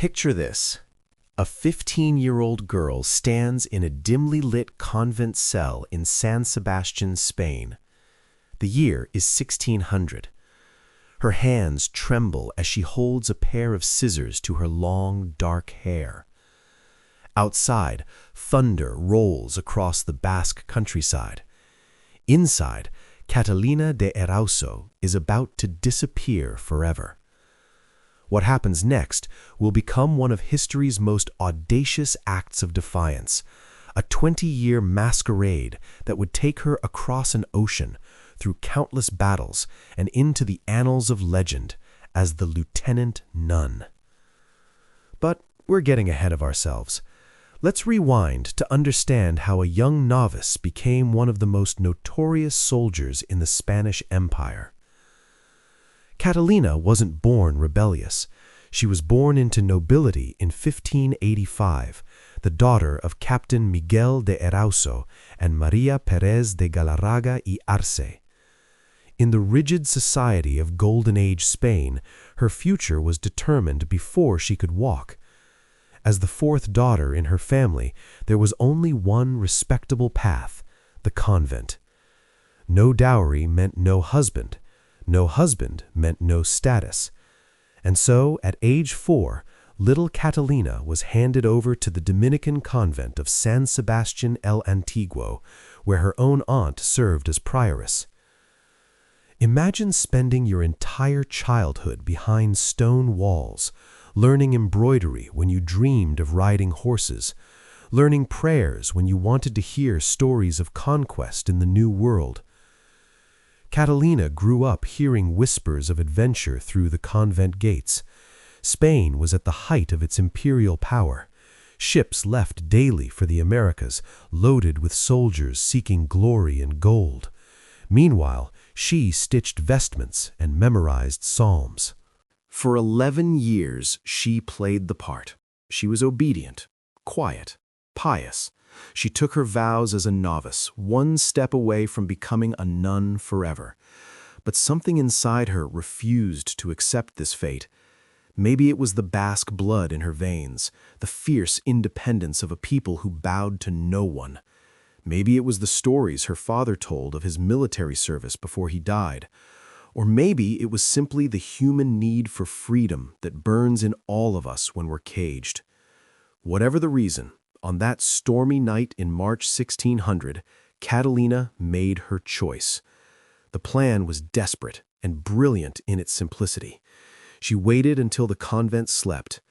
Picture this. A 15-year-old girl stands in a dimly lit convent cell in San Sebastian, Spain. The year is 1600. Her hands tremble as she holds a pair of scissors to her long, dark hair. Outside, thunder rolls across the Basque countryside. Inside, Catalina de Erauso is about to disappear forever. What happens next will become one of history's most audacious acts of defiance, a 20-year masquerade that would take her across an ocean, through countless battles, and into the annals of legend as the Lieutenant Nun. But we're getting ahead of ourselves. Let's rewind to understand how a young novice became one of the most notorious soldiers in the Spanish Empire. Catalina wasn't born rebellious. She was born into nobility in 1585, the daughter of Captain Miguel de Erauso and Maria Pérez de Galarraga y Arce. In the rigid society of Golden Age Spain, her future was determined before she could walk. As the fourth daughter in her family, there was only one respectable path: the convent. No dowry meant no husband. No husband meant no status. And so, at age 4, little Catalina was handed over to the Dominican convent of San Sebastian el Antiguo, where her own aunt served as prioress. Imagine spending your entire childhood behind stone walls, learning embroidery when you dreamed of riding horses, learning prayers when you wanted to hear stories of conquest in the New World. Catalina grew up hearing whispers of adventure through the convent gates. Spain was at the height of its imperial power. Ships left daily for the Americas, loaded with soldiers seeking glory and gold. Meanwhile, she stitched vestments and memorized psalms. For 11 years, she played the part. She was obedient, quiet, pious. She took her vows as a novice, one step away from becoming a nun forever. But something inside her refused to accept this fate. Maybe it was the Basque blood in her veins, the fierce independence of a people who bowed to no one. Maybe it was the stories her father told of his military service before he died. Or maybe it was simply the human need for freedom that burns in all of us when we're caged. Whatever the reason, on that stormy night in March 1600, Catalina made her choice. The plan was desperate and brilliant in its simplicity. She waited until the convent slept.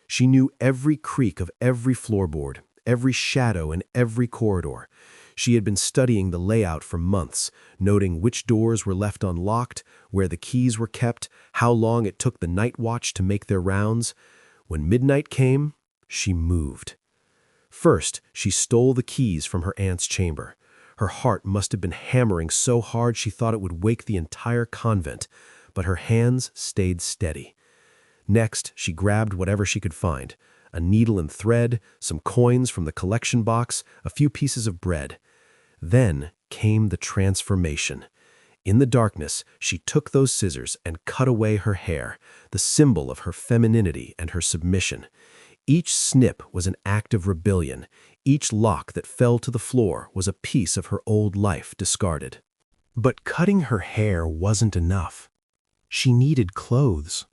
She knew every creak of every floorboard, every shadow in every corridor. She had been studying the layout for months, noting which doors were left unlocked, where the keys were kept, how long it took the night watch to make their rounds. When midnight came, she moved. First, she stole the keys from her aunt's chamber. Her heart must have been hammering so hard she thought it would wake the entire convent, but her hands stayed steady. Next, she grabbed whatever she could find: a needle and thread, some coins from the collection box, a few pieces of bread. Then came the transformation. In the darkness, she took those scissors and cut away her hair, the symbol of her femininity and her submission. Each snip was an act of rebellion. Each lock that fell to the floor was a piece of her old life discarded. But cutting her hair wasn't enough. She needed clothes.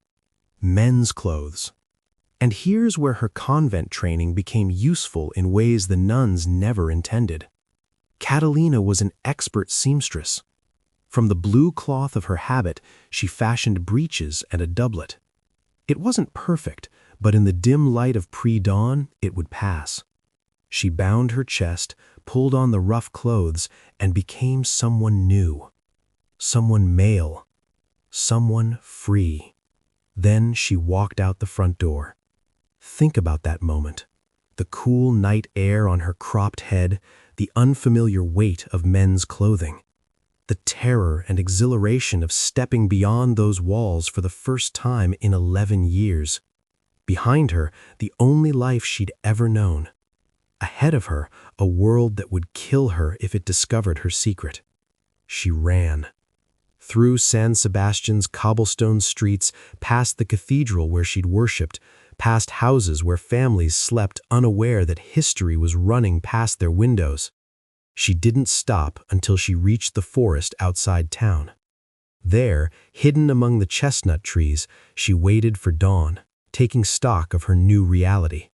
Men's clothes. And here's where her convent training became useful in ways the nuns never intended. Catalina was an expert seamstress. From the blue cloth of her habit, she fashioned breeches and a doublet. It wasn't perfect, but in the dim light of pre-dawn, it would pass. She bound her chest, pulled on the rough clothes, and became someone new. Someone male. Someone free. Then she walked out the front door. Think about that moment. The cool night air on her cropped head, the unfamiliar weight of men's clothing. The terror and exhilaration of stepping beyond those walls for the first time in 11 years. Behind her, the only life she'd ever known. Ahead of her, a world that would kill her if it discovered her secret. She ran. Through San Sebastian's cobblestone streets, past the cathedral where she'd worshipped, past houses where families slept unaware that history was running past their windows. She didn't stop until she reached the forest outside town. There, hidden among the chestnut trees, she waited for dawn, taking stock of her new reality.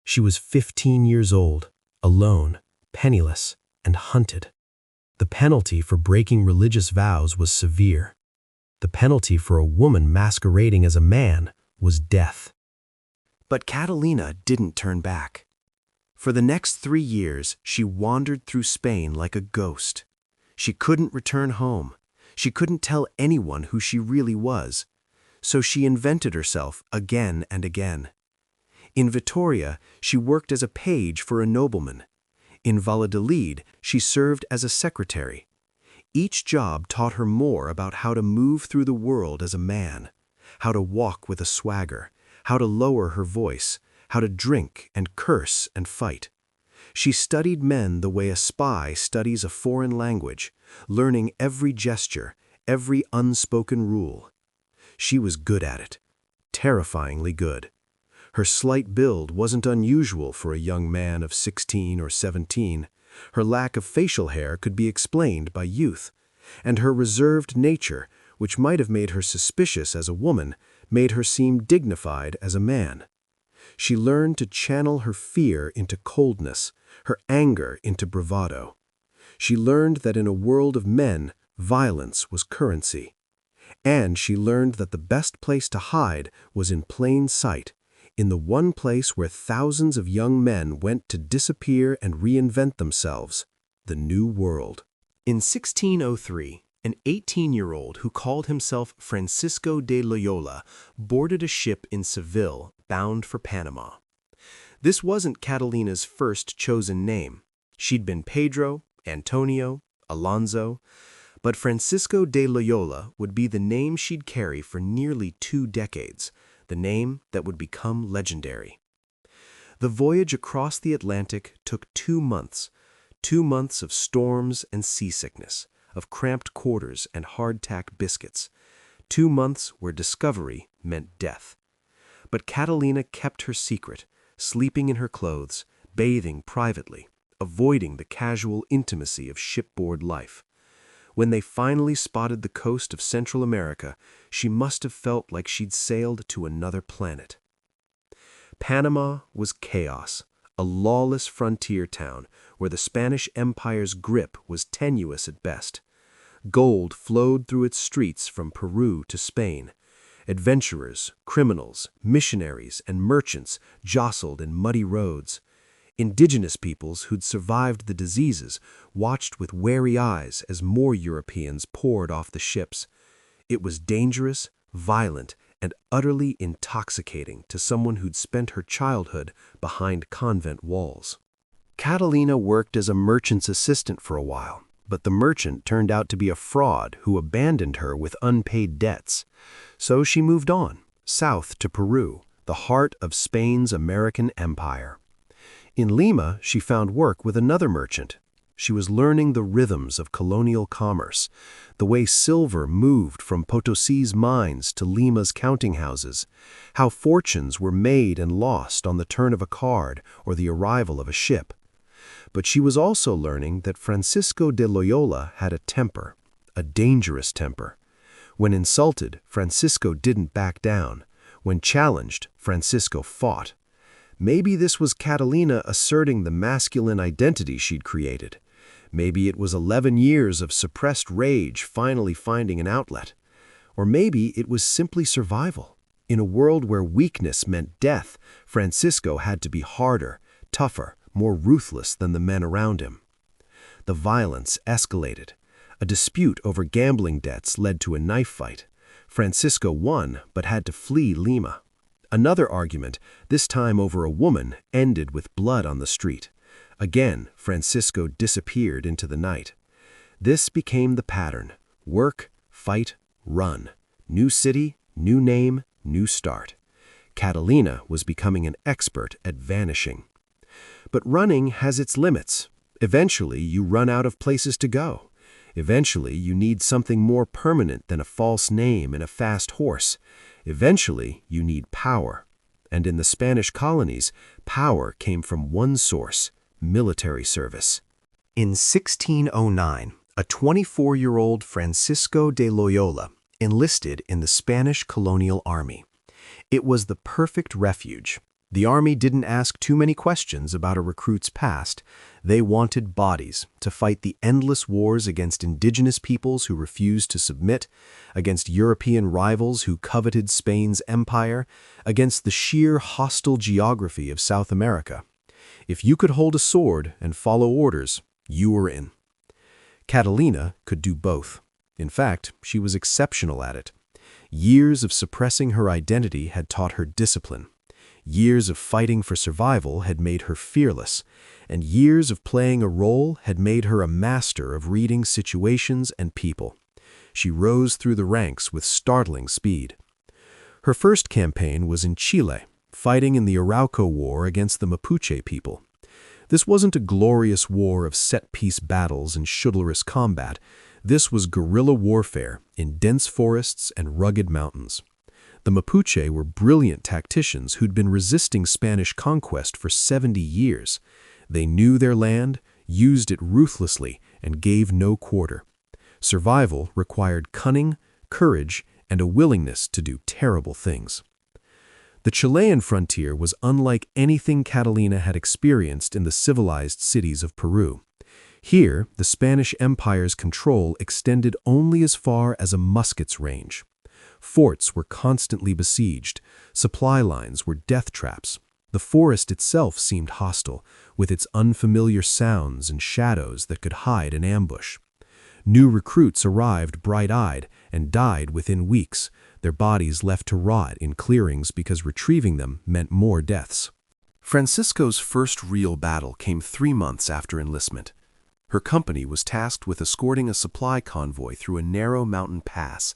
She was 15 years old, alone, penniless, and hunted. The penalty for breaking religious vows was severe. The penalty for a woman masquerading as a man was death. But Catalina didn't turn back. For the next 3 years, she wandered through Spain like a ghost. She couldn't return home. She couldn't tell anyone who she really was. So she invented herself again and again. In Vitoria, she worked as a page for a nobleman. In Valladolid, she served as a secretary. Each job taught her more about how to move through the world as a man, how to walk with a swagger, how to lower her voice, how to drink and curse and fight. She studied men the way a spy studies a foreign language, learning every gesture, every unspoken rule. She was good at it, terrifyingly good. Her slight build wasn't unusual for a young man of 16 or 17. Her lack of facial hair could be explained by youth, and her reserved nature, which might have made her suspicious as a woman, made her seem dignified as a man. She learned to channel her fear into coldness, her anger into bravado. She learned that in a world of men, violence was currency. And she learned that the best place to hide was in plain sight, in the one place where thousands of young men went to disappear and reinvent themselves, the New World. In 1603, an 18-year-old who called himself Francisco de Loyola boarded a ship in Seville bound for Panama. This wasn't Catalina's first chosen name. She'd been Pedro, Antonio, Alonso, but Francisco de Loyola would be the name she'd carry for nearly 2 decades, the name that would become legendary. The voyage across the Atlantic took 2 months, 2 months of storms and seasickness, of cramped quarters and hardtack biscuits, 2 months where discovery meant death. But Catalina kept her secret, sleeping in her clothes, bathing privately, avoiding the casual intimacy of shipboard life. When they finally spotted the coast of Central America, she must have felt like she'd sailed to another planet. Panama was chaos, a lawless frontier town where the Spanish Empire's grip was tenuous at best. Gold flowed through its streets from Peru to Spain. Adventurers, criminals, missionaries, and merchants jostled in muddy roads. Indigenous peoples who'd survived the diseases watched with wary eyes as more Europeans poured off the ships. It was dangerous, violent, and utterly intoxicating to someone who'd spent her childhood behind convent walls. Catalina worked as a merchant's assistant for a while, but the merchant turned out to be a fraud who abandoned her with unpaid debts. So she moved on, south to Peru, the heart of Spain's American empire. In Lima, she found work with another merchant. She was learning the rhythms of colonial commerce, the way silver moved from Potosi's mines to Lima's counting houses, how fortunes were made and lost on the turn of a card or the arrival of a ship. But she was also learning that Francisco de Loyola had a temper, a dangerous temper. When insulted, Francisco didn't back down. When challenged, Francisco fought. Maybe this was Catalina asserting the masculine identity she'd created. Maybe it was 11 years of suppressed rage finally finding an outlet. Or maybe it was simply survival. In a world where weakness meant death, Francisco had to be harder, tougher, more ruthless than the men around him. The violence escalated. A dispute over gambling debts led to a knife fight. Francisco won, but had to flee Lima. Another argument, this time over a woman, ended with blood on the street. Again, Francisco disappeared into the night. This became the pattern: work, fight, run. New city, new name, new start. Catalina was becoming an expert at vanishing. But running has its limits. Eventually, you run out of places to go. Eventually, you need something more permanent than a false name and a fast horse. Eventually, you need power. And in the Spanish colonies, power came from one source: military service. In 1609, a 24-year-old Francisco de Loyola enlisted in the Spanish colonial army. It was the perfect refuge. The army didn't ask too many questions about a recruit's past. They wanted bodies to fight the endless wars against indigenous peoples who refused to submit, against European rivals who coveted Spain's empire, against the sheer hostile geography of South America. If you could hold a sword and follow orders, you were in. Catalina could do both. In fact, she was exceptional at it. Years of suppressing her identity had taught her discipline. Years of fighting for survival had made her fearless, and years of playing a role had made her a master of reading situations and people. She rose through the ranks with startling speed. Her first campaign was in Chile, fighting in the Arauco War against the Mapuche people. This wasn't a glorious war of set-piece battles and chivalrous combat. This was guerrilla warfare in dense forests and rugged mountains. The Mapuche were brilliant tacticians who'd been resisting Spanish conquest for 70 years. They knew their land, used it ruthlessly, and gave no quarter. Survival required cunning, courage, and a willingness to do terrible things. The Chilean frontier was unlike anything Catalina had experienced in the civilized cities of Peru. Here, the Spanish Empire's control extended only as far as a musket's range. Forts were constantly besieged. Supply lines were death traps. The forest itself seemed hostile, with its unfamiliar sounds and shadows that could hide an ambush. New recruits arrived bright-eyed and died within weeks, their bodies left to rot in clearings because retrieving them meant more deaths. Francisco's first real battle came 3 months after enlistment. Her company was tasked with escorting a supply convoy through a narrow mountain pass.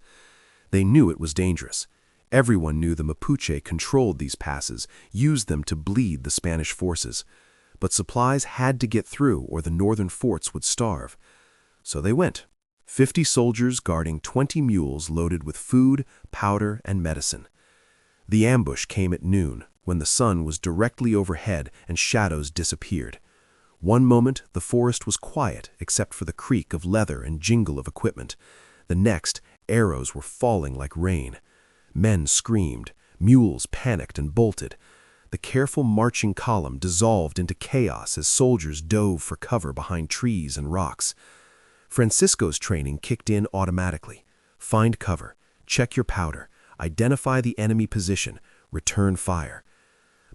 They knew it was dangerous. Everyone knew the Mapuche controlled these passes, used them to bleed the Spanish forces. But supplies had to get through or the northern forts would starve. So they went. 50 soldiers guarding 20 mules loaded with food, powder, and medicine. The ambush came at noon, when the sun was directly overhead and shadows disappeared. One moment, the forest was quiet except for the creak of leather and jingle of equipment. The next, arrows were falling like rain. Men screamed, mules panicked and bolted. The careful marching column dissolved into chaos as soldiers dove for cover behind trees and rocks. Francisco's training kicked in automatically. Find cover, check your powder, identify the enemy position, return fire.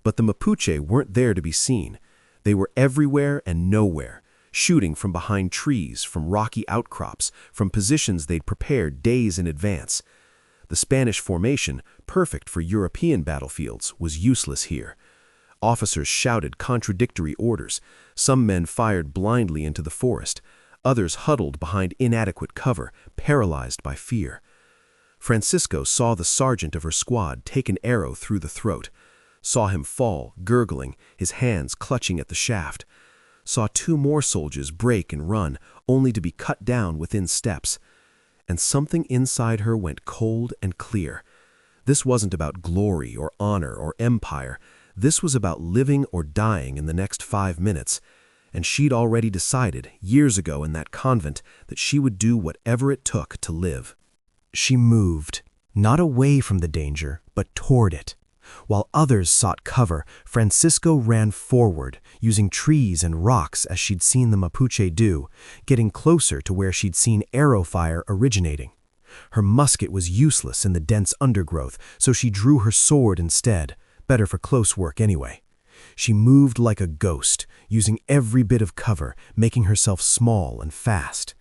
But the Mapuche weren't there to be seen. They were everywhere and nowhere, shooting from behind trees, from rocky outcrops, from positions they'd prepared days in advance. The Spanish formation, perfect for European battlefields, was useless here. Officers shouted contradictory orders. Some men fired blindly into the forest. Others huddled behind inadequate cover, paralyzed by fear. Francisco saw the sergeant of her squad take an arrow through the throat. Saw him fall, gurgling, his hands clutching at the shaft. Saw 2 more soldiers break and run, only to be cut down within steps. And something inside her went cold and clear. This wasn't about glory or honor or empire. This was about living or dying in the next 5 minutes. And she'd already decided, years ago in that convent, that she would do whatever it took to live. She moved, not away from the danger, but toward it. While others sought cover, Francisco ran forward, using trees and rocks as she'd seen the Mapuche do, getting closer to where she'd seen arrow fire originating. Her musket was useless in the dense undergrowth, so she drew her sword instead, better for close work anyway. She moved like a ghost, using every bit of cover, making herself small and fast.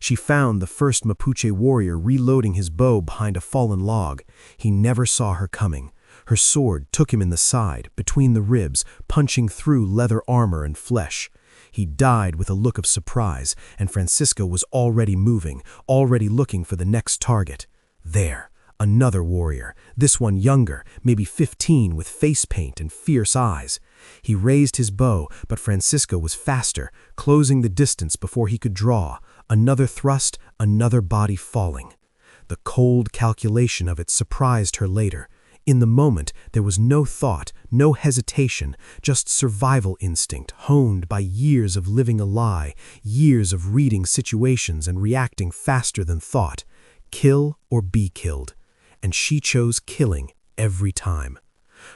She found the first Mapuche warrior reloading his bow behind a fallen log. He never saw her coming. Her sword took him in the side, between the ribs, punching through leather armor and flesh. He died with a look of surprise, and Francisco was already moving, already looking for the next target. There, another warrior, this one younger, maybe 15, with face paint and fierce eyes. He raised his bow, but Francisco was faster, closing the distance before he could draw. Another thrust, another body falling. The cold calculation of it surprised her later. In the moment, there was no thought, no hesitation, just survival instinct honed by years of living a lie, years of reading situations and reacting faster than thought. Kill or be killed. And she chose killing every time.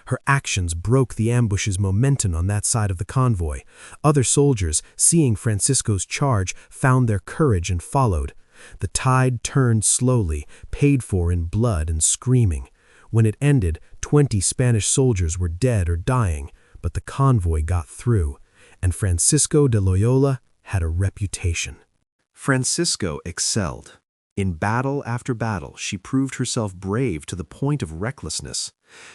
Her actions broke the ambush's momentum on that side of the convoy. Other soldiers, seeing Francisco's charge, found their courage and followed. The tide turned slowly, paid for in blood and screaming. When it ended, 20 Spanish soldiers were dead or dying, but the convoy got through, and Francisco de Loyola had a reputation. Francisco excelled. In battle after battle, she proved herself brave to the point of recklessness.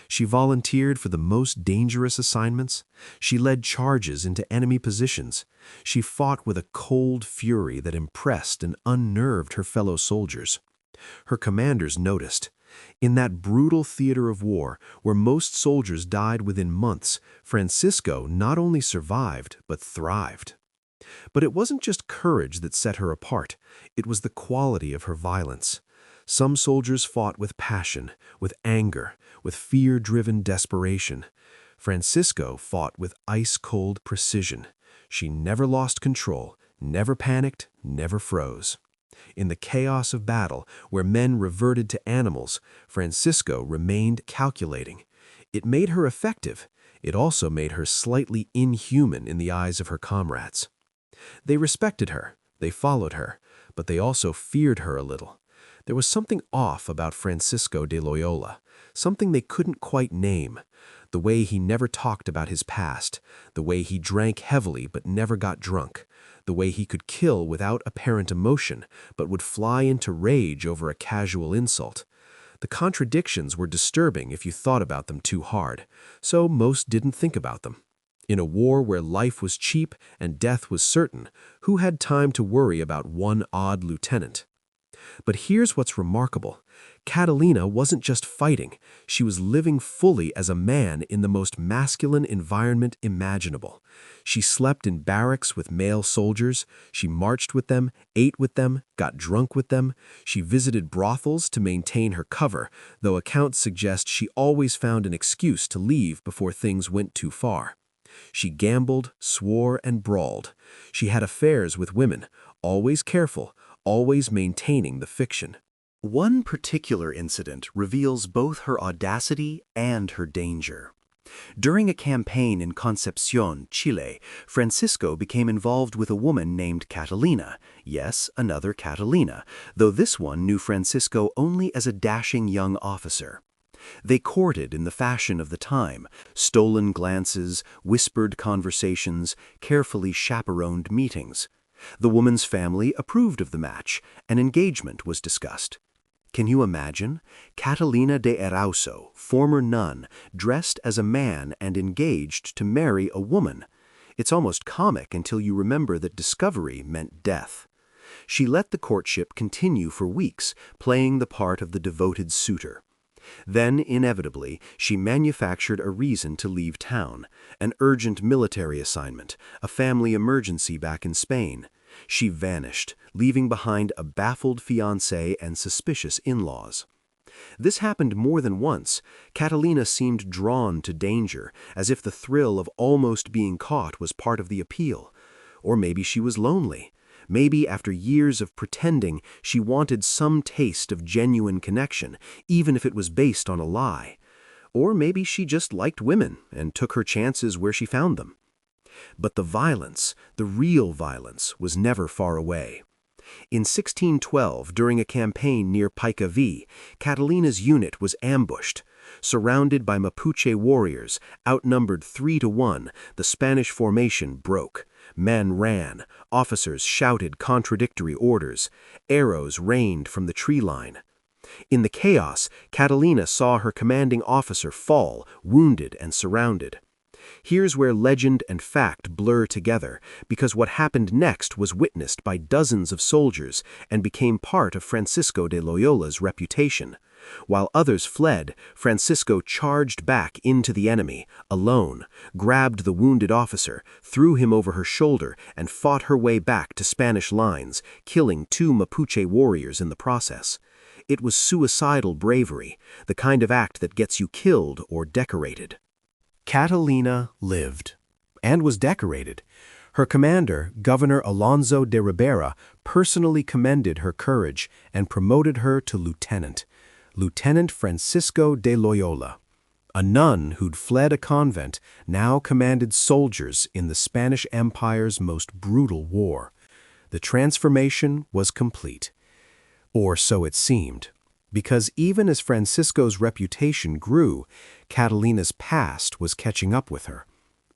She volunteered for the most dangerous assignments. She led charges into enemy positions. She fought with a cold fury that impressed and unnerved her fellow soldiers. Her commanders noticed. In that brutal theater of war, where most soldiers died within months, Francisco not only survived, but thrived. But it wasn't just courage that set her apart, it was the quality of her violence. Some soldiers fought with passion, with anger, with fear-driven desperation. Francisco fought with ice-cold precision. She never lost control, never panicked, never froze. In the chaos of battle, where men reverted to animals, Francisco remained calculating. It made her effective. It also made her slightly inhuman in the eyes of her comrades. They respected her, they followed her, but they also feared her a little. There was something off about Francisco de Loyola, something they couldn't quite name. The way he never talked about his past, the way he drank heavily but never got drunk, the way he could kill without apparent emotion but would fly into rage over a casual insult. The contradictions were disturbing if you thought about them too hard, so most didn't think about them. In a war where life was cheap and death was certain, who had time to worry about one odd lieutenant? But here's what's remarkable. Catalina wasn't just fighting, she was living fully as a man in the most masculine environment imaginable. She slept in barracks with male soldiers, she marched with them, ate with them, got drunk with them. She visited brothels to maintain her cover, though accounts suggest she always found an excuse to leave before things went too far. She gambled, swore, and brawled. She had affairs with women, always careful, always maintaining the fiction. One particular incident reveals both her audacity and her danger. During a campaign in Concepcion, Chile, Francisco became involved with a woman named Catalina. Yes, another Catalina, though this one knew Francisco only as a dashing young officer. They courted in the fashion of the time, stolen glances, whispered conversations, carefully chaperoned meetings. The woman's family approved of the match. An engagement was discussed. Can you imagine? Catalina de Erauso, former nun, dressed as a man and engaged to marry a woman. It's almost comic until you remember that discovery meant death. She let the courtship continue for weeks, playing the part of the devoted suitor. Then, inevitably, she manufactured a reason to leave town, an urgent military assignment, a family emergency back in Spain. She vanished, leaving behind a baffled fiancé and suspicious in-laws. This happened more than once. Catalina seemed drawn to danger, as if the thrill of almost being caught was part of the appeal. Or maybe she was lonely. Maybe after years of pretending, she wanted some taste of genuine connection, even if it was based on a lie. Or maybe she just liked women and took her chances where she found them. But the violence, the real violence, was never far away. In 1612, during a campaign near Paikavi, Catalina's unit was ambushed. Surrounded by Mapuche warriors, outnumbered 3-1, the Spanish formation broke. Men ran, officers shouted contradictory orders, arrows rained from the tree line. In the chaos, Catalina saw her commanding officer fall, wounded and surrounded. Here's where legend and fact blur together, because what happened next was witnessed by dozens of soldiers and became part of Francisco de Loyola's reputation. While others fled, Francisco charged back into the enemy, alone, grabbed the wounded officer, threw him over her shoulder, and fought her way back to Spanish lines, killing 2 Mapuche warriors in the process. It was suicidal bravery, the kind of act that gets you killed or decorated. Catalina lived, and was decorated. Her commander, Governor Alonso de Ribera, personally commended her courage and promoted her to lieutenant, Lieutenant Francisco de Loyola. A nun who'd fled a convent now commanded soldiers in the Spanish Empire's most brutal war. The transformation was complete. Or so it seemed, because even as Francisco's reputation grew, Catalina's past was catching up with her.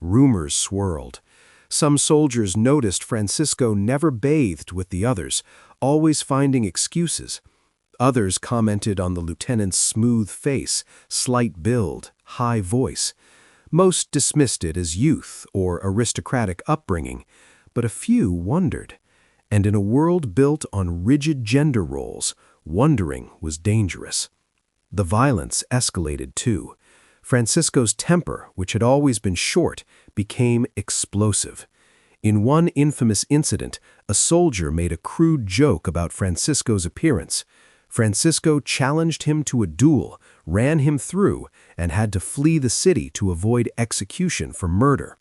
Rumors swirled. Some soldiers noticed Francisco never bathed with the others, always finding excuses. Others commented on the lieutenant's smooth face, slight build, high voice. Most dismissed it as youth or aristocratic upbringing, but a few wondered. And in a world built on rigid gender roles, wondering was dangerous. The violence escalated too. Francisco's temper, which had always been short, became explosive. In one infamous incident, a soldier made a crude joke about Francisco's appearance. Francisco challenged him to a duel, ran him through, and had to flee the city to avoid execution for murder.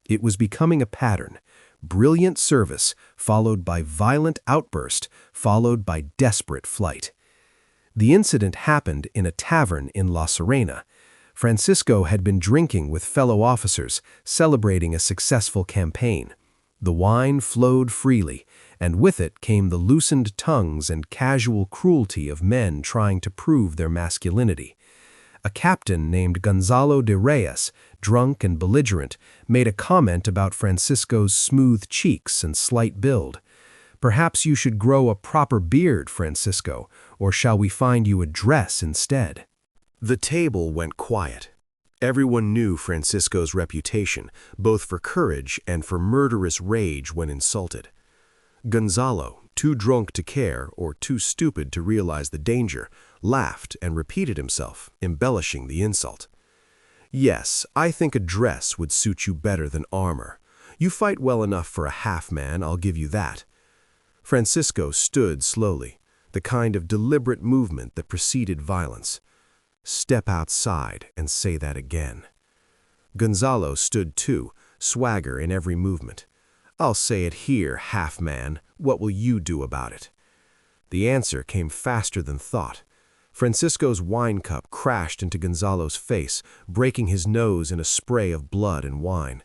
It was becoming a pattern. Brilliant service, followed by violent outburst, followed by desperate flight. The incident happened in a tavern in La Serena. Francisco had been drinking with fellow officers, celebrating a successful campaign. The wine flowed freely, and with it came the loosened tongues and casual cruelty of men trying to prove their masculinity. A captain named Gonzalo de Reyes, drunk and belligerent, made a comment about Francisco's smooth cheeks and slight build. "Perhaps you should grow a proper beard, Francisco, or shall we find you a dress instead?" The table went quiet. Everyone knew Francisco's reputation, both for courage and for murderous rage when insulted. Gonzalo, too drunk to care or too stupid to realize the danger, laughed and repeated himself, embellishing the insult. "Yes, I think a dress would suit you better than armor. You fight well enough for a half-man, I'll give you that." Francisco stood slowly, the kind of deliberate movement that preceded violence. "Step outside and say that again." Gonzalo stood too, swagger in every movement. "I'll say it here, half-man. What will you do about it?" The answer came faster than thought. Francisco's wine cup crashed into Gonzalo's face, breaking his nose in a spray of blood and wine.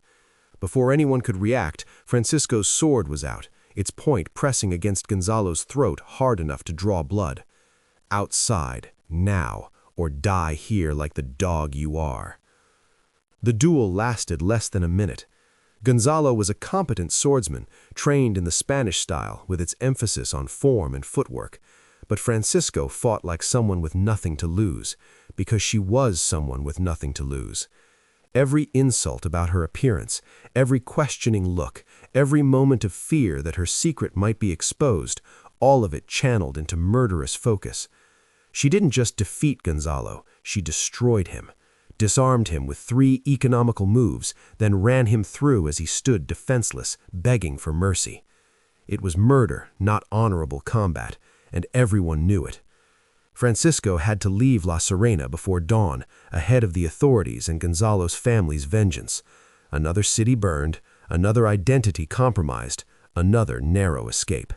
Before anyone could react, Francisco's sword was out, its point pressing against Gonzalo's throat hard enough to draw blood. "Outside, now, or die here like the dog you are." The duel lasted less than a minute. Gonzalo was a competent swordsman, trained in the Spanish style with its emphasis on form and footwork. But Francisco fought like someone with nothing to lose, because she was someone with nothing to lose. Every insult about her appearance, every questioning look, every moment of fear that her secret might be exposed, all of it channeled into murderous focus. She didn't just defeat Gonzalo, she destroyed him. Disarmed him with 3 economical moves, then ran him through as he stood defenseless, begging for mercy. It was murder, not honorable combat, and everyone knew it. Francisco had to leave La Serena before dawn, ahead of the authorities and Gonzalo's family's vengeance. Another city burned, another identity compromised, another narrow escape.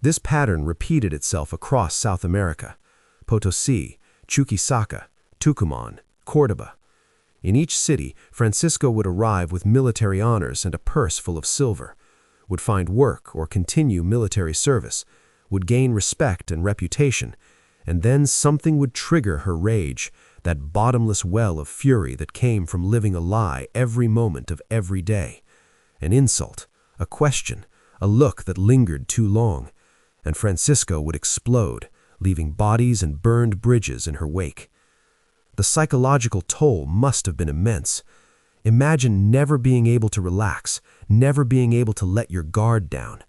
This pattern repeated itself across South America: Potosí, Chuquisaca, Tucumán, Córdoba. In each city, Francisco would arrive with military honors and a purse full of silver, would find work or continue military service, would gain respect and reputation, and then something would trigger her rage, that bottomless well of fury that came from living a lie every moment of every day. An insult, a question, a look that lingered too long, and Francisco would explode, leaving bodies and burned bridges in her wake. The psychological toll must have been immense. Imagine never being able to relax, never being able to let your guard down.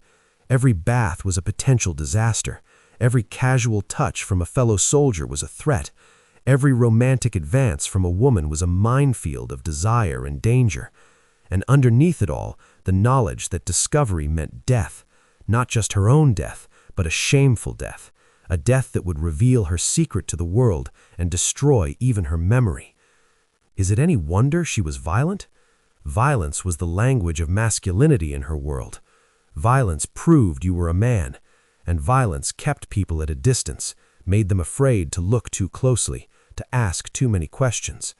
Every bath was a potential disaster. Every casual touch from a fellow soldier was a threat. Every romantic advance from a woman was a minefield of desire and danger. And underneath it all, the knowledge that discovery meant death, not just her own death, but a shameful death, a death that would reveal her secret to the world and destroy even her memory. Is it any wonder she was violent? Violence was the language of masculinity in her world. Violence proved you were a man, and violence kept people at a distance, made them afraid to look too closely, to ask too many questions.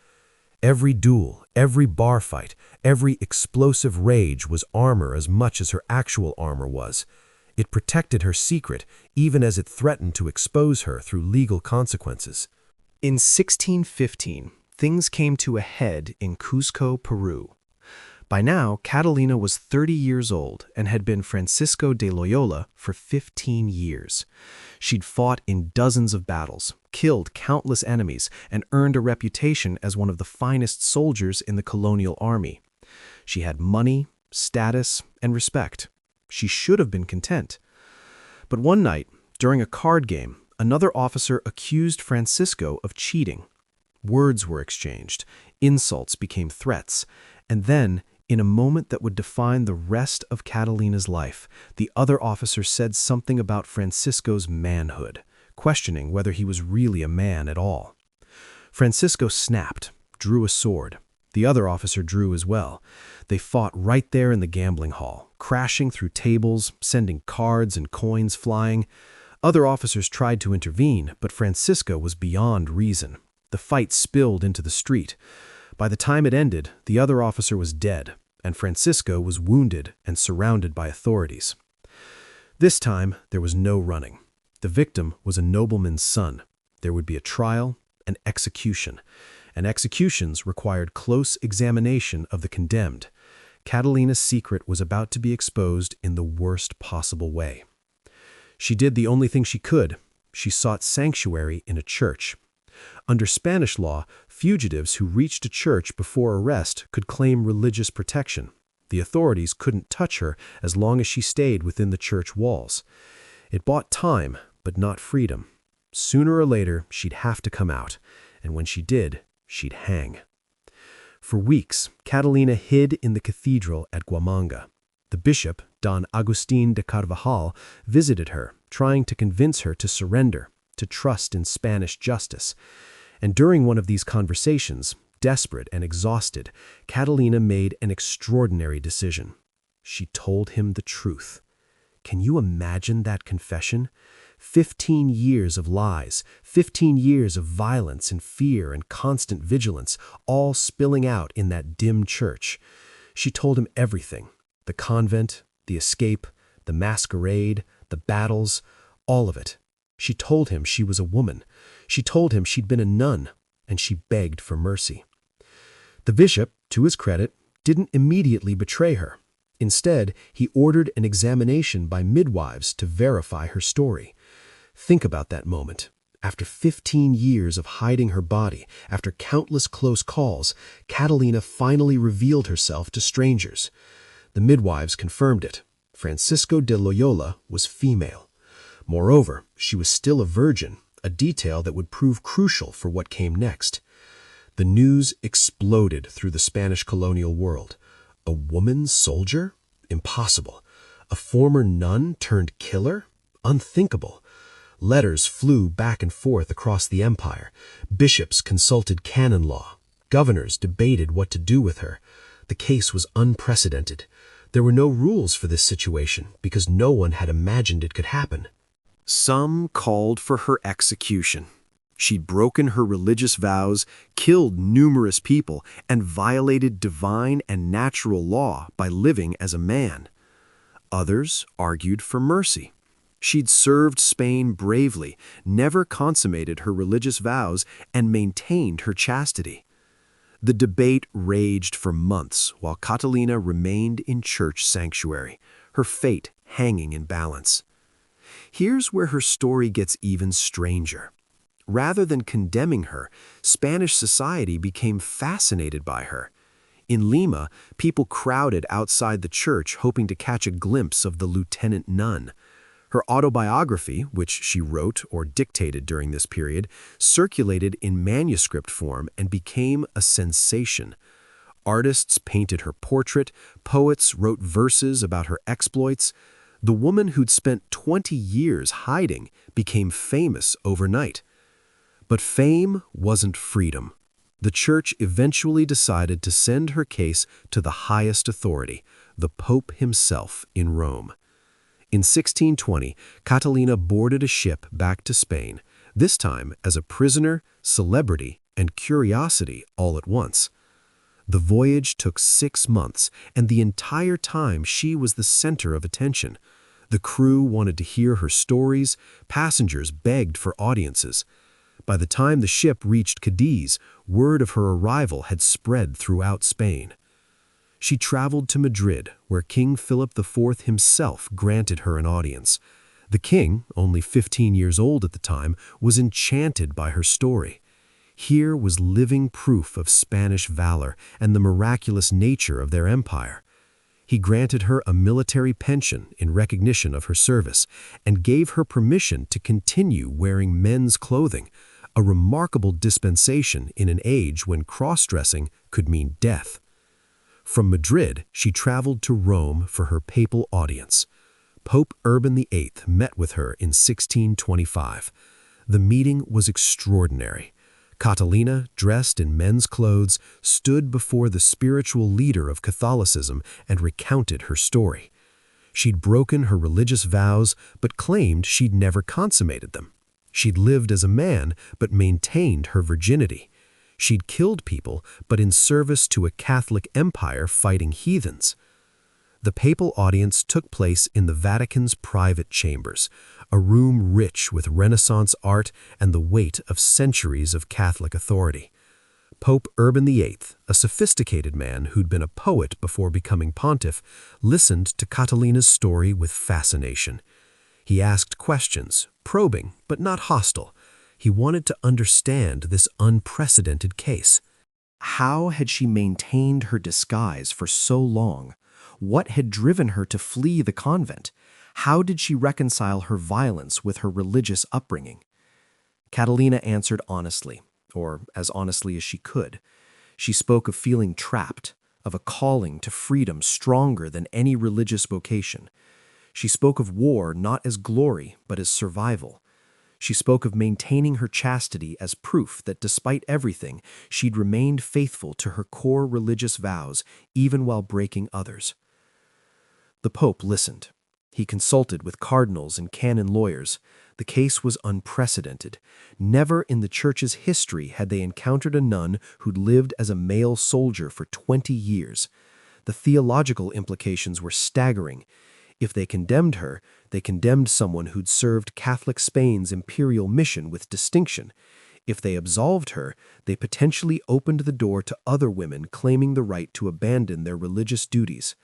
Every duel, every bar fight, every explosive rage was armor as much as her actual armor was. It protected her secret, even as it threatened to expose her through legal consequences. In 1615, things came to a head in Cuzco, Peru. By now, Catalina was 30 years old and had been Francisco de Loyola for 15 years. She'd fought in dozens of battles, killed countless enemies, and earned a reputation as one of the finest soldiers in the colonial army. She had money, status, and respect. She should have been content. But one night, during a card game, another officer accused Francisco of cheating. Words were exchanged, insults became threats, and then, in a moment that would define the rest of Catalina's life, the other officer said something about Francisco's manhood, questioning whether he was really a man at all. Francisco snapped, drew a sword. The other officer drew as well. They fought right there in the gambling hall, crashing through tables, sending cards and coins flying. Other officers tried to intervene, but Francisco was beyond reason. The fight spilled into the street. By the time it ended, the other officer was dead, and Francisco was wounded and surrounded by authorities. This time, there was no running. The victim was a nobleman's son. There would be a trial, an execution, and executions required close examination of the condemned. Catalina's secret was about to be exposed in the worst possible way. She did the only thing she could. She sought sanctuary in a church. Under Spanish law, fugitives who reached a church before arrest could claim religious protection. The authorities couldn't touch her as long as she stayed within the church walls. It bought time, but not freedom. Sooner or later, she'd have to come out, and when she did, she'd hang. For weeks, Catalina hid in the cathedral at Guamanga. The bishop, Don Agustin de Carvajal, visited her, trying to convince her to surrender, to trust in Spanish justice. And during one of these conversations, desperate and exhausted, Catalina made an extraordinary decision. She told him the truth. Can you imagine that confession? 15 years of lies, 15 years of violence and fear and constant vigilance, all spilling out in that dim church. She told him everything: the convent, the escape, the masquerade, the battles, all of it. She told him she was a woman. She told him she'd been a nun, and she begged for mercy. The bishop, to his credit, didn't immediately betray her. Instead, he ordered an examination by midwives to verify her story. Think about that moment. After 15 years of hiding her body, after countless close calls, Catalina finally revealed herself to strangers. The midwives confirmed it. Francisco de Loyola was female. Moreover, she was still a virgin, a detail that would prove crucial for what came next. The news exploded through the Spanish colonial world. A woman soldier? Impossible. A former nun turned killer? Unthinkable. Letters flew back and forth across the empire. Bishops consulted canon law. Governors debated what to do with her. The case was unprecedented. There were no rules for this situation because no one had imagined it could happen. Some called for her execution. She'd broken her religious vows, killed numerous people, and violated divine and natural law by living as a man. Others argued for mercy. She'd served Spain bravely, never consummated her religious vows, and maintained her chastity. The debate raged for months while Catalina remained in church sanctuary, her fate hanging in balance. Here's where her story gets even stranger. Rather than condemning her, Spanish society became fascinated by her. In Lima, people crowded outside the church hoping to catch a glimpse of the lieutenant nun. Her autobiography, which she wrote or dictated during this period, circulated in manuscript form and became a sensation. Artists painted her portrait, poets wrote verses about her exploits. The woman who'd spent 20 years hiding became famous overnight. But fame wasn't freedom. The church eventually decided to send her case to the highest authority, the Pope himself in Rome. In 1620, Catalina boarded a ship back to Spain, this time as a prisoner, celebrity, and curiosity all at once. The voyage took 6 months, and the entire time she was the center of attention. The crew wanted to hear her stories, passengers begged for audiences. By the time the ship reached Cadiz, word of her arrival had spread throughout Spain. She traveled to Madrid, where King Philip IV himself granted her an audience. The king, only 15 years old at the time, was enchanted by her story. Here was living proof of Spanish valor and the miraculous nature of their empire. He granted her a military pension in recognition of her service and gave her permission to continue wearing men's clothing, a remarkable dispensation in an age when cross-dressing could mean death. From Madrid, she traveled to Rome for her papal audience. Pope Urban VIII met with her in 1625. The meeting was extraordinary. Catalina, dressed in men's clothes, stood before the spiritual leader of Catholicism and recounted her story. She'd broken her religious vows, but claimed she'd never consummated them. She'd lived as a man, but maintained her virginity. She'd killed people, but in service to a Catholic empire fighting heathens. The papal audience took place in the Vatican's private chambers, a room rich with Renaissance art and the weight of centuries of Catholic authority. Pope Urban VIII, a sophisticated man who'd been a poet before becoming pontiff, listened to Catalina's story with fascination. He asked questions, probing but not hostile. He wanted to understand this unprecedented case. How had she maintained her disguise for so long? What had driven her to flee the convent? How did she reconcile her violence with her religious upbringing? Catalina answered honestly, or as honestly as she could. She spoke of feeling trapped, of a calling to freedom stronger than any religious vocation. She spoke of war not as glory, but as survival. She spoke of maintaining her chastity as proof that despite everything, she'd remained faithful to her core religious vows, even while breaking others. The Pope listened. He consulted with cardinals and canon lawyers. The case was unprecedented. Never in the Church's history had they encountered a nun who'd lived as a male soldier for 20 years. The theological implications were staggering. If they condemned her, they condemned someone who'd served Catholic Spain's imperial mission with distinction. If they absolved her, they potentially opened the door to other women claiming the right to abandon their religious duties.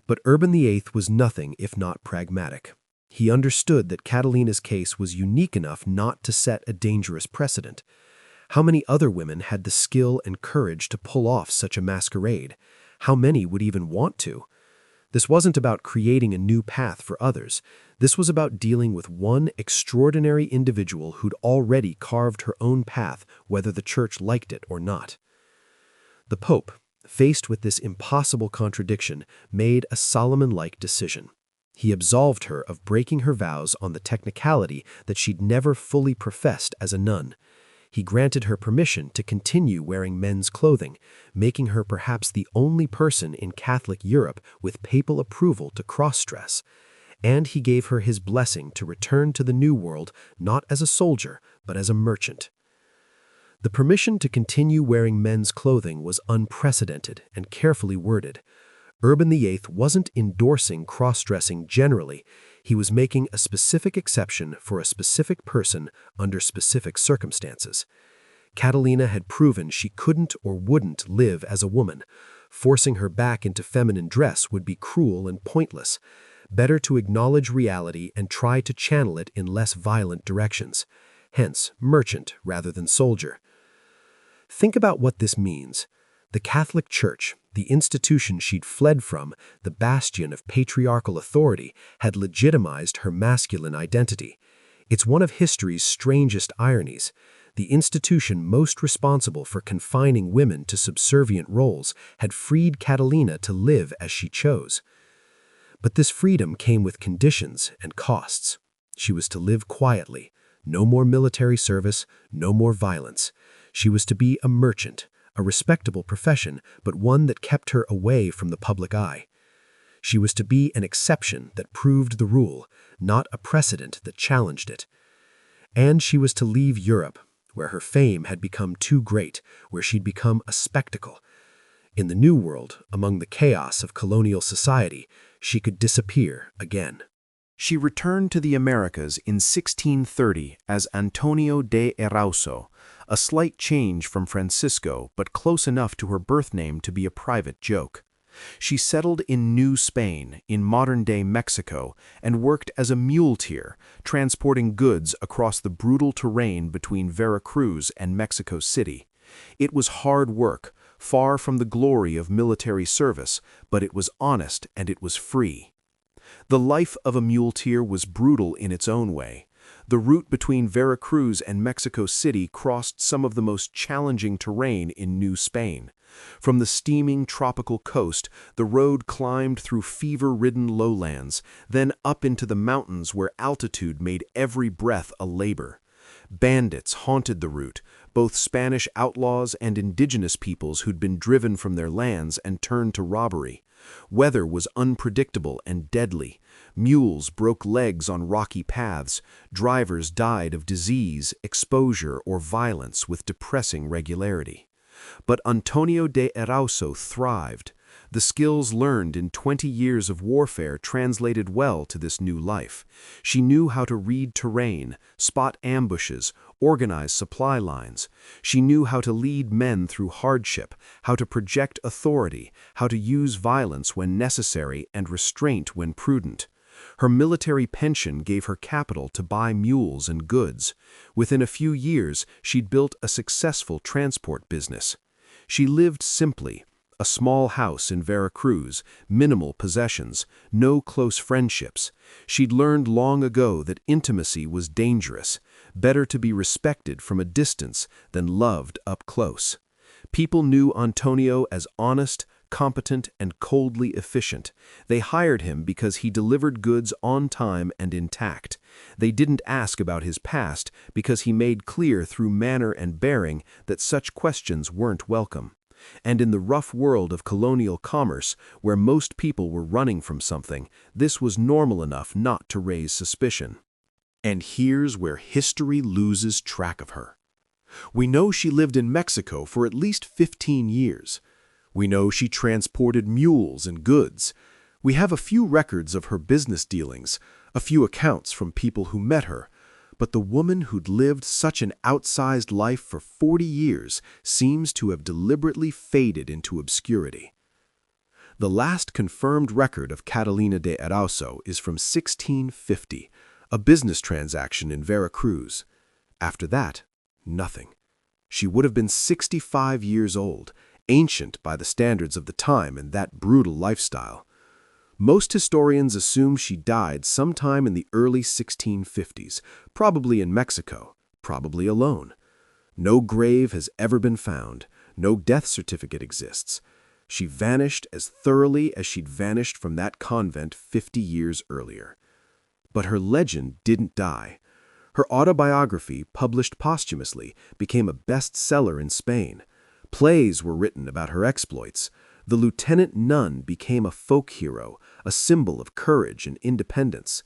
But Urban VIII was nothing if not pragmatic. He understood that Catalina's case was unique enough not to set a dangerous precedent. How many other women had the skill and courage to pull off such a masquerade? How many would even want to? This wasn't about creating a new path for others. This was about dealing with one extraordinary individual who'd already carved her own path, whether the Church liked it or not. The Pope, faced with this impossible contradiction, made a Solomon-like decision. He absolved her of breaking her vows on the technicality that she'd never fully professed as a nun. He granted her permission to continue wearing men's clothing, making her perhaps the only person in Catholic Europe with papal approval to cross-dress. And he gave her his blessing to return to the New World not as a soldier, but as a merchant. The permission to continue wearing men's clothing was unprecedented and carefully worded. Urban VIII wasn't endorsing cross-dressing generally. He was making a specific exception for a specific person under specific circumstances. Catalina had proven she couldn't or wouldn't live as a woman. Forcing her back into feminine dress would be cruel and pointless. Better to acknowledge reality and try to channel it in less violent directions. Hence, merchant rather than soldier. Think about what this means. The Catholic Church, the institution she'd fled from, the bastion of patriarchal authority, had legitimized her masculine identity. It's one of history's strangest ironies. The institution most responsible for confining women to subservient roles had freed Catalina to live as she chose. But this freedom came with conditions and costs. She was to live quietly, no more military service, no more violence. She was to be a merchant, a respectable profession, but one that kept her away from the public eye. She was to be an exception that proved the rule, not a precedent that challenged it. And she was to leave Europe, where her fame had become too great, where she'd become a spectacle. In the New World, among the chaos of colonial society, she could disappear again. She returned to the Americas in 1630 as Antonio de Erauso, a slight change from Francisco, but close enough to her birth name to be a private joke. She settled in New Spain, in modern-day Mexico, and worked as a muleteer, transporting goods across the brutal terrain between Veracruz and Mexico City. It was hard work, far from the glory of military service, but it was honest and it was free. The life of a muleteer was brutal in its own way. The route between Veracruz and Mexico City crossed some of the most challenging terrain in New Spain. From the steaming tropical coast, the road climbed through fever-ridden lowlands, then up into the mountains where altitude made every breath a labor. Bandits haunted the route, both Spanish outlaws and indigenous peoples who'd been driven from their lands and turned to robbery. Weather was unpredictable and deadly. Mules broke legs on rocky paths. Drivers died of disease, exposure, or violence with depressing regularity. But Antonio de Erauso thrived. The skills learned in 20 years of warfare translated well to this new life. She knew how to read terrain, spot ambushes, organize supply lines. She knew how to lead men through hardship, how to project authority, how to use violence when necessary and restraint when prudent. Her military pension gave her capital to buy mules and goods. Within a few years, she'd built a successful transport business. She lived simply. A small house in Veracruz, minimal possessions, no close friendships. She'd learned long ago that intimacy was dangerous, better to be respected from a distance than loved up close. People knew Antonio as honest, competent, and coldly efficient. They hired him because he delivered goods on time and intact. They didn't ask about his past because he made clear through manner and bearing that such questions weren't welcome. And in the rough world of colonial commerce, where most people were running from something, this was normal enough not to raise suspicion. And here's where history loses track of her. We know she lived in Mexico for at least 15 years. We know she transported mules and goods. We have a few records of her business dealings, a few accounts from people who met her. But the woman who'd lived such an outsized life for 40 years seems to have deliberately faded into obscurity. The last confirmed record of Catalina de Erauso is from 1650, a business transaction in Veracruz. After that, nothing. She would have been 65 years old, ancient by the standards of the time and that brutal lifestyle. Most historians assume she died sometime in the early 1650s, probably in Mexico, probably alone. No grave has ever been found, no death certificate exists. She vanished as thoroughly as she'd vanished from that convent 50 years earlier. But her legend didn't die. Her autobiography, published posthumously, became a bestseller in Spain. Plays were written about her exploits. The lieutenant nun became a folk hero, a symbol of courage and independence.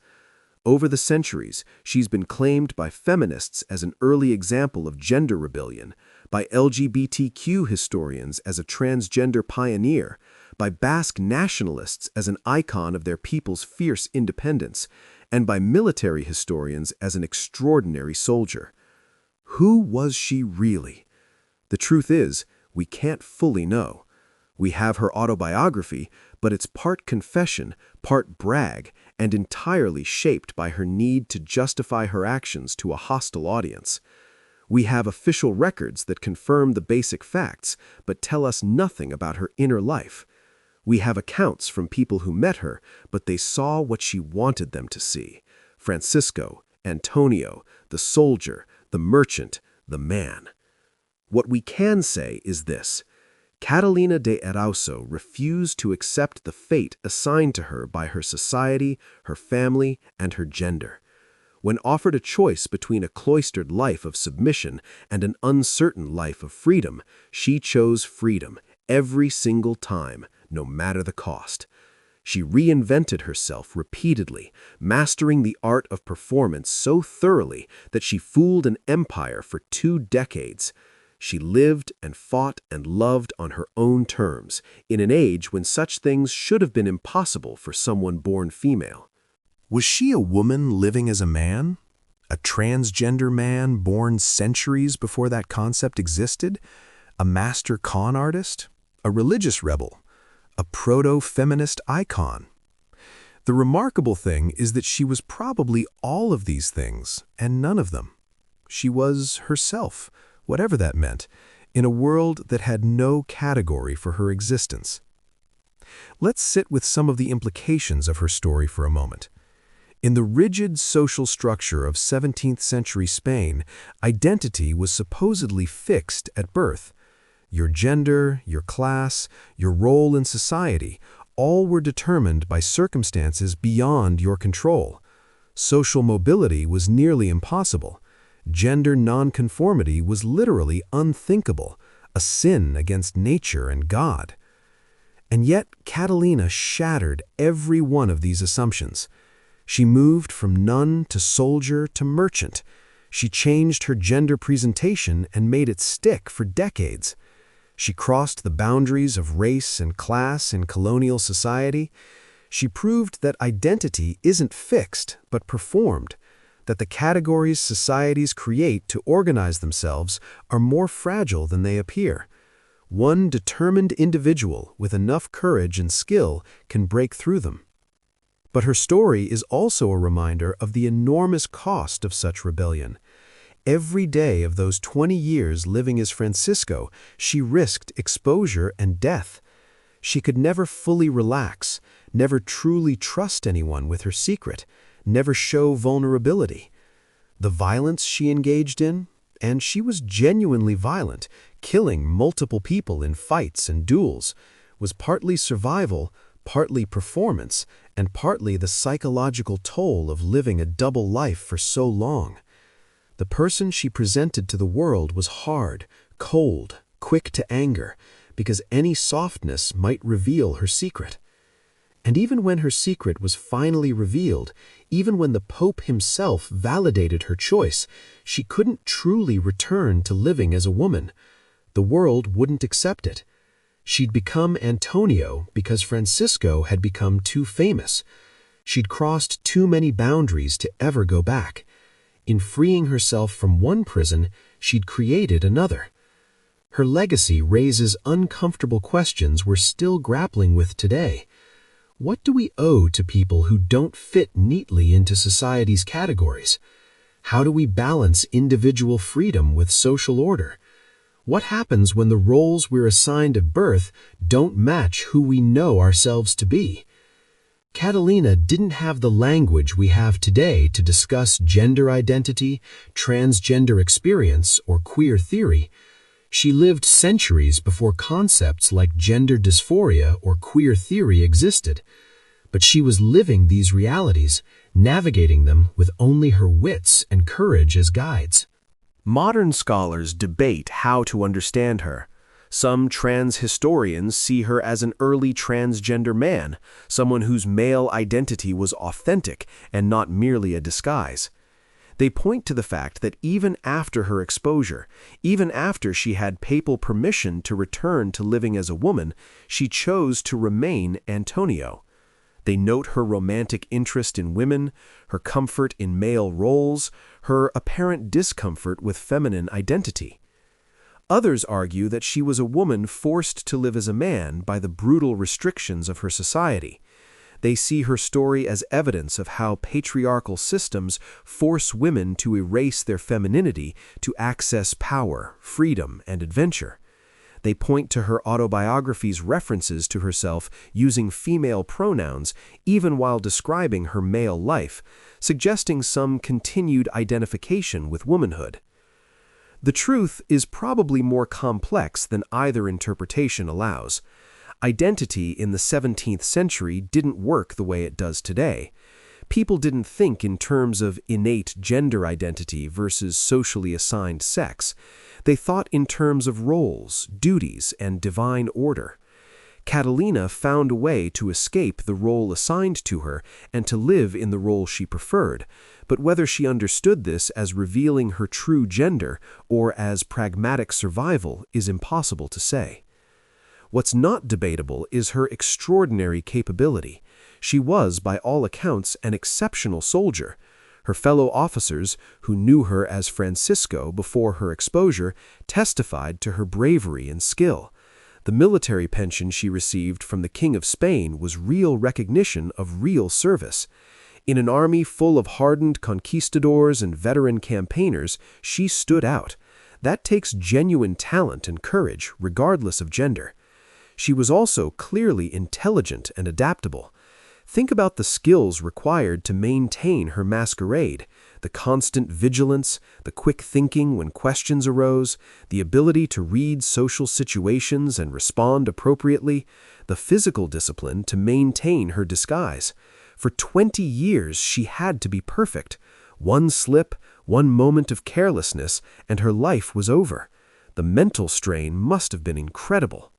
Over the centuries, she's been claimed by feminists as an early example of gender rebellion, by LGBTQ historians as a transgender pioneer, by Basque nationalists as an icon of their people's fierce independence, and by military historians as an extraordinary soldier. Who was she really? The truth is, we can't fully know. We have her autobiography, but it's part confession, part brag, and entirely shaped by her need to justify her actions to a hostile audience. We have official records that confirm the basic facts, but tell us nothing about her inner life. We have accounts from people who met her, but they saw what she wanted them to see. Francisco, Antonio, the soldier, the merchant, the man. What we can say is this: Catalina de Erauso refused to accept the fate assigned to her by her society, her family, and her gender. When offered a choice between a cloistered life of submission and an uncertain life of freedom, she chose freedom every single time, no matter the cost. She reinvented herself repeatedly, mastering the art of performance so thoroughly that she fooled an empire for 2 decades. She lived and fought and loved on her own terms, in an age when such things should have been impossible for someone born female. Was she a woman living as a man? A transgender man born centuries before that concept existed? A master con artist? A religious rebel? A proto-feminist icon? The remarkable thing is that she was probably all of these things, and none of them. She was herself, whatever that meant, in a world that had no category for her existence. Let's sit with some of the implications of her story for a moment. In the rigid social structure of 17th century Spain, identity was supposedly fixed at birth. Your gender, your class, your role in society, all were determined by circumstances beyond your control. Social mobility was nearly impossible. Gender nonconformity was literally unthinkable, a sin against nature and God. And yet, Catalina shattered every one of these assumptions. She moved from nun to soldier to merchant. She changed her gender presentation and made it stick for decades. She crossed the boundaries of race and class in colonial society. She proved that identity isn't fixed, but performed, that the categories societies create to organize themselves are more fragile than they appear. One determined individual with enough courage and skill can break through them. But her story is also a reminder of the enormous cost of such rebellion. Every day of those 20 years living as Francisco, she risked exposure and death. She could never fully relax, never truly trust anyone with her secret, never show vulnerability. The violence she engaged in, and she was genuinely violent, killing multiple people in fights and duels, was partly survival, partly performance, and partly the psychological toll of living a double life for so long. The person she presented to the world was hard, cold, quick to anger, because any softness might reveal her secret. And even when her secret was finally revealed, even when the Pope himself validated her choice, she couldn't truly return to living as a woman. The world wouldn't accept it. She'd become Antonio because Francisco had become too famous. She'd crossed too many boundaries to ever go back. In freeing herself from one prison, she'd created another. Her legacy raises uncomfortable questions we're still grappling with today. What do we owe to people who don't fit neatly into society's categories? How do we balance individual freedom with social order? What happens when the roles we're assigned at birth don't match who we know ourselves to be? Catalina didn't have the language we have today to discuss gender identity, transgender experience, or queer theory. She lived centuries before concepts like gender dysphoria or queer theory existed. But she was living these realities, navigating them with only her wits and courage as guides. Modern scholars debate how to understand her. Some trans historians see her as an early transgender man, someone whose male identity was authentic and not merely a disguise. They point to the fact that even after her exposure, even after she had papal permission to return to living as a woman, she chose to remain Antonio. They note her romantic interest in women, her comfort in male roles, her apparent discomfort with feminine identity. Others argue that she was a woman forced to live as a man by the brutal restrictions of her society. They see her story as evidence of how patriarchal systems force women to erase their femininity to access power, freedom, and adventure. They point to her autobiography's references to herself using female pronouns even while describing her male life, suggesting some continued identification with womanhood. The truth is probably more complex than either interpretation allows. Identity in the 17th century didn't work the way it does today. People didn't think in terms of innate gender identity versus socially assigned sex. They thought in terms of roles, duties, and divine order. Catalina found a way to escape the role assigned to her and to live in the role she preferred, but whether she understood this as revealing her true gender or as pragmatic survival is impossible to say. What's not debatable is her extraordinary capability. She was, by all accounts, an exceptional soldier. Her fellow officers, who knew her as Francisco before her exposure, testified to her bravery and skill. The military pension she received from the King of Spain was real recognition of real service. In an army full of hardened conquistadors and veteran campaigners, she stood out. That takes genuine talent and courage, regardless of gender. She was also clearly intelligent and adaptable. Think about the skills required to maintain her masquerade, the constant vigilance, the quick thinking when questions arose, the ability to read social situations and respond appropriately, the physical discipline to maintain her disguise. For 20 years she had to be perfect. One slip, one moment of carelessness, and her life was over. The mental strain must have been incredible.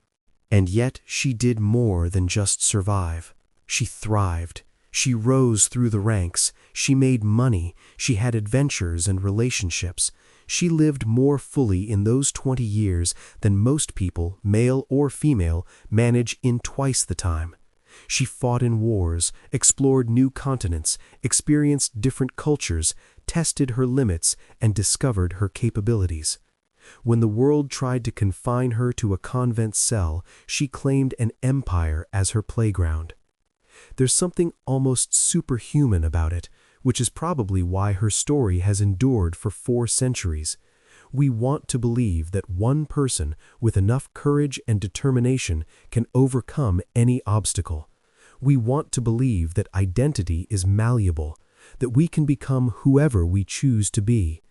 And yet she did more than just survive. She thrived. She rose through the ranks. She made money. She had adventures and relationships. She lived more fully in those 20 years than most people, male or female, manage in twice the time. She fought in wars, explored new continents, experienced different cultures, tested her limits, and discovered her capabilities. When the world tried to confine her to a convent cell, she claimed an empire as her playground. There's something almost superhuman about it, which is probably why her story has endured for 4 centuries. We want to believe that one person with enough courage and determination can overcome any obstacle. We want to believe that identity is malleable, that we can become whoever we choose to be.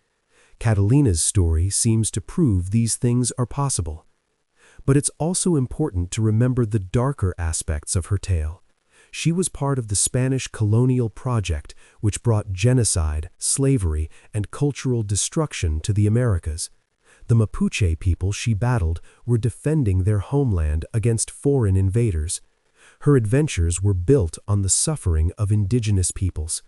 Catalina's story seems to prove these things are possible. But it's also important to remember the darker aspects of her tale. She was part of the Spanish colonial project, which brought genocide, slavery, and cultural destruction to the Americas. The Mapuche people she battled were defending their homeland against foreign invaders. Her adventures were built on the suffering of indigenous peoples.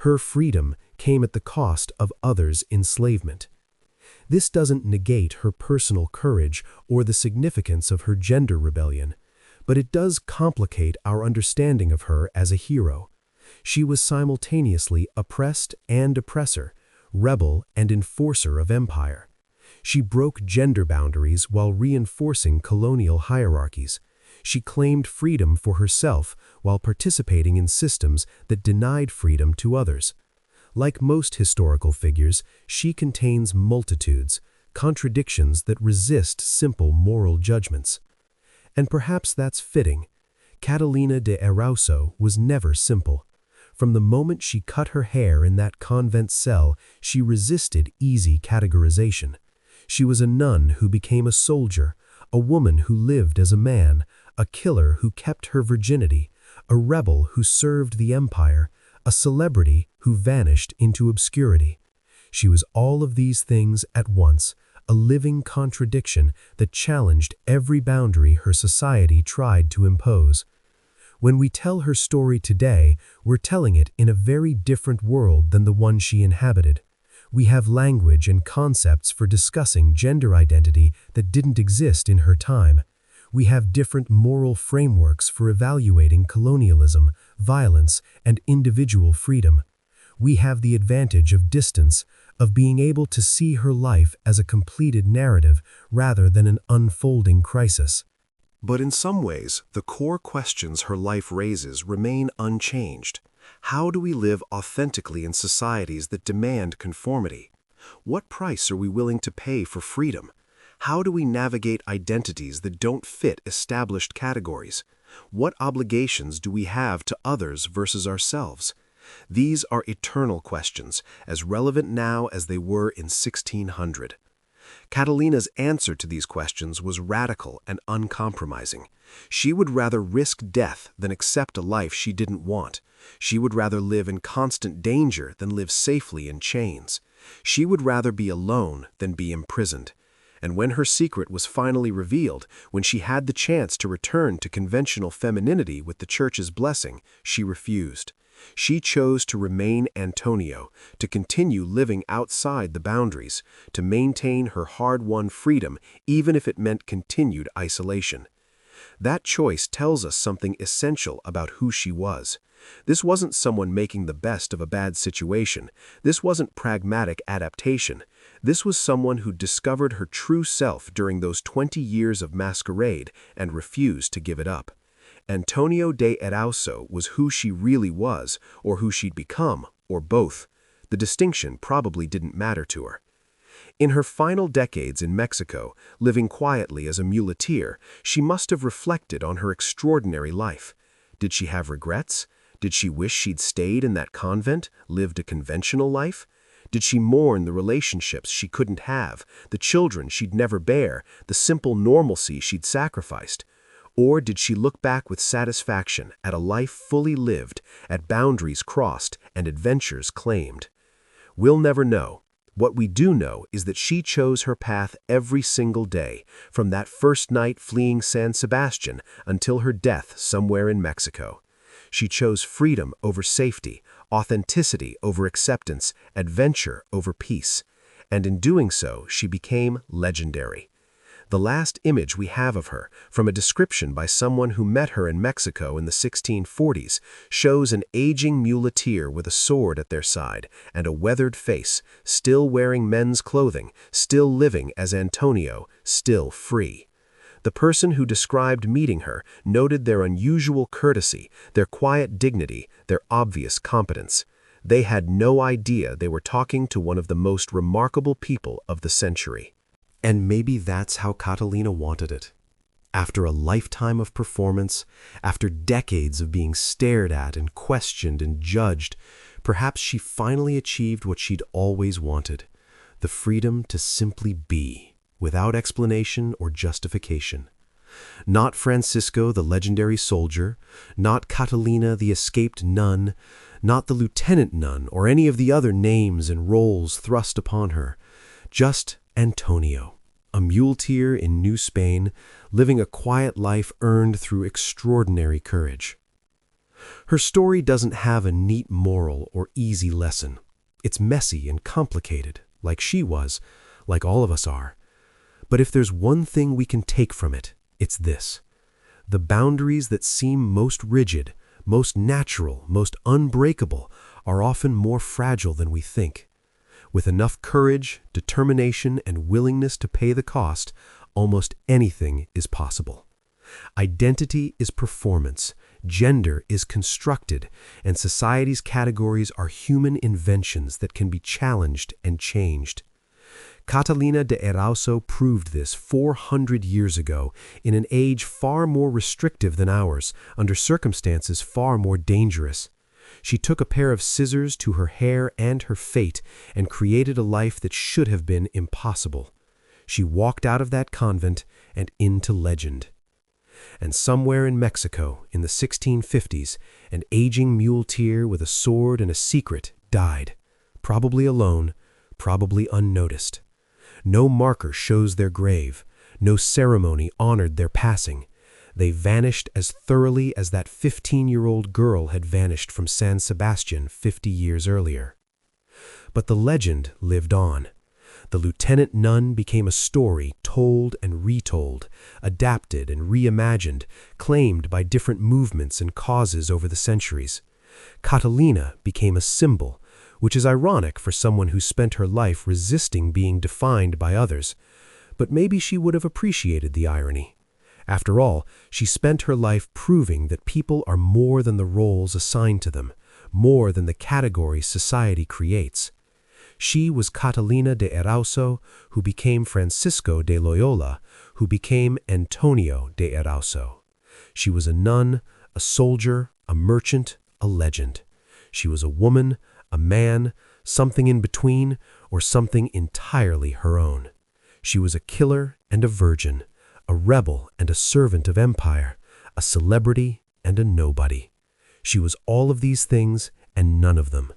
Her freedom came at the cost of others' enslavement. This doesn't negate her personal courage or the significance of her gender rebellion, but it does complicate our understanding of her as a hero. She was simultaneously oppressed and oppressor, rebel and enforcer of empire. She broke gender boundaries while reinforcing colonial hierarchies. She claimed freedom for herself while participating in systems that denied freedom to others. Like most historical figures, she contains multitudes, contradictions that resist simple moral judgments. And perhaps that's fitting. Catalina de Erauso was never simple. From the moment she cut her hair in that convent cell, she resisted easy categorization. She was a nun who became a soldier, a woman who lived as a man, a killer who kept her virginity, a rebel who served the empire, a celebrity who vanished into obscurity. She was all of these things at once, a living contradiction that challenged every boundary her society tried to impose. When we tell her story today, we're telling it in a very different world than the one she inhabited. We have language and concepts for discussing gender identity that didn't exist in her time. We have different moral frameworks for evaluating colonialism, violence, and individual freedom. We have the advantage of distance, of being able to see her life as a completed narrative rather than an unfolding crisis. But in some ways, the core questions her life raises remain unchanged. How do we live authentically in societies that demand conformity? What price are we willing to pay for freedom? How do we navigate identities that don't fit established categories? What obligations do we have to others versus ourselves? These are eternal questions, as relevant now as they were in 1600. Catalina's answer to these questions was radical and uncompromising. She would rather risk death than accept a life she didn't want. She would rather live in constant danger than live safely in chains. She would rather be alone than be imprisoned. And when her secret was finally revealed, when she had the chance to return to conventional femininity with the Church's blessing, she refused. She chose to remain Antonio, to continue living outside the boundaries, to maintain her hard-won freedom even if it meant continued isolation. That choice tells us something essential about who she was. This wasn't someone making the best of a bad situation. This wasn't pragmatic adaptation. This was someone who discovered her true self during those 20 years of masquerade and refused to give it up. Antonio de Erauso was who she really was, or who she'd become, or both. The distinction probably didn't matter to her. In her final decades in Mexico, living quietly as a muleteer, she must have reflected on her extraordinary life. Did she have regrets? Did she wish she'd stayed in that convent, lived a conventional life? Did she mourn the relationships she couldn't have, the children she'd never bear, the simple normalcy she'd sacrificed? Or did she look back with satisfaction at a life fully lived, at boundaries crossed and adventures claimed? We'll never know. What we do know is that she chose her path every single day, from that first night fleeing San Sebastian until her death somewhere in Mexico. She chose freedom over safety, authenticity over acceptance, adventure over peace. And in doing so, she became legendary. The last image we have of her, from a description by someone who met her in Mexico in the 1640s, shows an aging muleteer with a sword at their side and a weathered face, still wearing men's clothing, still living as Antonio, still free. The person who described meeting her noted their unusual courtesy, their quiet dignity, their obvious competence. They had no idea they were talking to one of the most remarkable people of the century. And maybe that's how Catalina wanted it. After a lifetime of performance, after decades of being stared at and questioned and judged, perhaps she finally achieved what she'd always wanted, the freedom to simply be, without explanation or justification. Not Francisco, the legendary soldier, not Catalina, the escaped nun, not the lieutenant nun or any of the other names and roles thrust upon her, just Antonio, a muleteer in New Spain, living a quiet life earned through extraordinary courage. Her story doesn't have a neat moral or easy lesson. It's messy and complicated, like she was, like all of us are. But if there's one thing we can take from it, it's this. The boundaries that seem most rigid, most natural, most unbreakable, are often more fragile than we think. With enough courage, determination, and willingness to pay the cost, almost anything is possible. Identity is performance, gender is constructed, and society's categories are human inventions that can be challenged and changed. Catalina de Erauso proved this 400 years ago in an age far more restrictive than ours, under circumstances far more dangerous. She took a pair of scissors to her hair and her fate and created a life that should have been impossible. She walked out of that convent and into legend. And somewhere in Mexico, in the 1650s, an aging muleteer with a sword and a secret died, probably alone, probably unnoticed. No marker shows their grave, no ceremony honored their passing. They vanished as thoroughly as that 15-year-old girl had vanished from San Sebastian 50 years earlier. But the legend lived on. The lieutenant nun became a story told and retold, adapted and reimagined, claimed by different movements and causes over the centuries. Catalina became a symbol, which is ironic for someone who spent her life resisting being defined by others. But maybe she would have appreciated the irony. After all, she spent her life proving that people are more than the roles assigned to them, more than the categories society creates. She was Catalina de Erauso, who became Francisco de Loyola, who became Antonio de Erauso. She was a nun, a soldier, a merchant, a legend. She was a woman, a man, something in between, or something entirely her own. She was a killer and a virgin, a rebel and a servant of empire, a celebrity and a nobody. She was all of these things and none of them.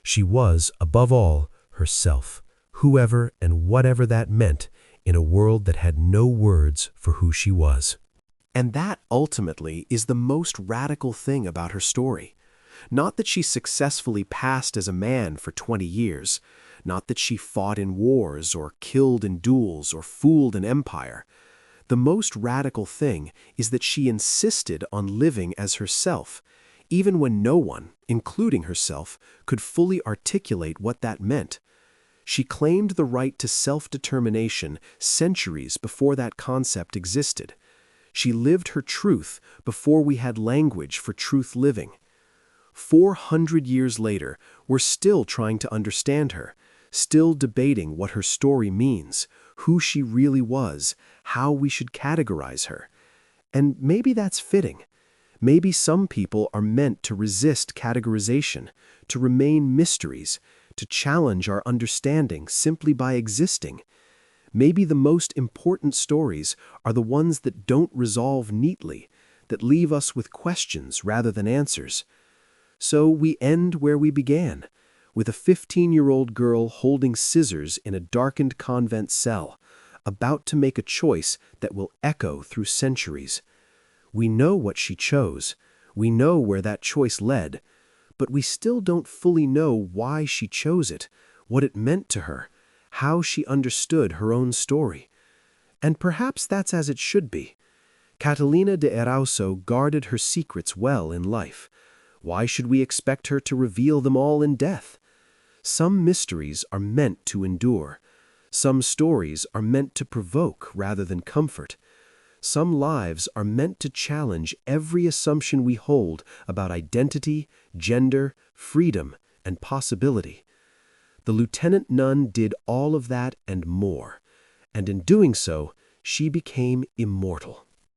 She was, above all, herself, whoever and whatever that meant, in a world that had no words for who she was. And that, ultimately, is the most radical thing about her story. Not that she successfully passed as a man for 20 years, not that she fought in wars or killed in duels or fooled an empire. The most radical thing is that she insisted on living as herself, even when no one, including herself, could fully articulate what that meant. She claimed the right to self-determination centuries before that concept existed. She lived her truth before we had language for truth living. 400 years later, we're still trying to understand her, still debating what her story means, who she really was, how we should categorize her. And maybe that's fitting. Maybe some people are meant to resist categorization, to remain mysteries, to challenge our understanding simply by existing. Maybe the most important stories are the ones that don't resolve neatly, that leave us with questions rather than answers. So we end where we began, with a 15-year-old girl holding scissors in a darkened convent cell, about to make a choice that will echo through centuries. We know what she chose, we know where that choice led, but we still don't fully know why she chose it, what it meant to her, how she understood her own story. And perhaps that's as it should be. Catalina de Erauso guarded her secrets well in life. Why should we expect her to reveal them all in death? Some mysteries are meant to endure. Some stories are meant to provoke rather than comfort. Some lives are meant to challenge every assumption we hold about identity, gender, freedom, and possibility. The lieutenant nun did all of that and more, and in doing so, she became immortal.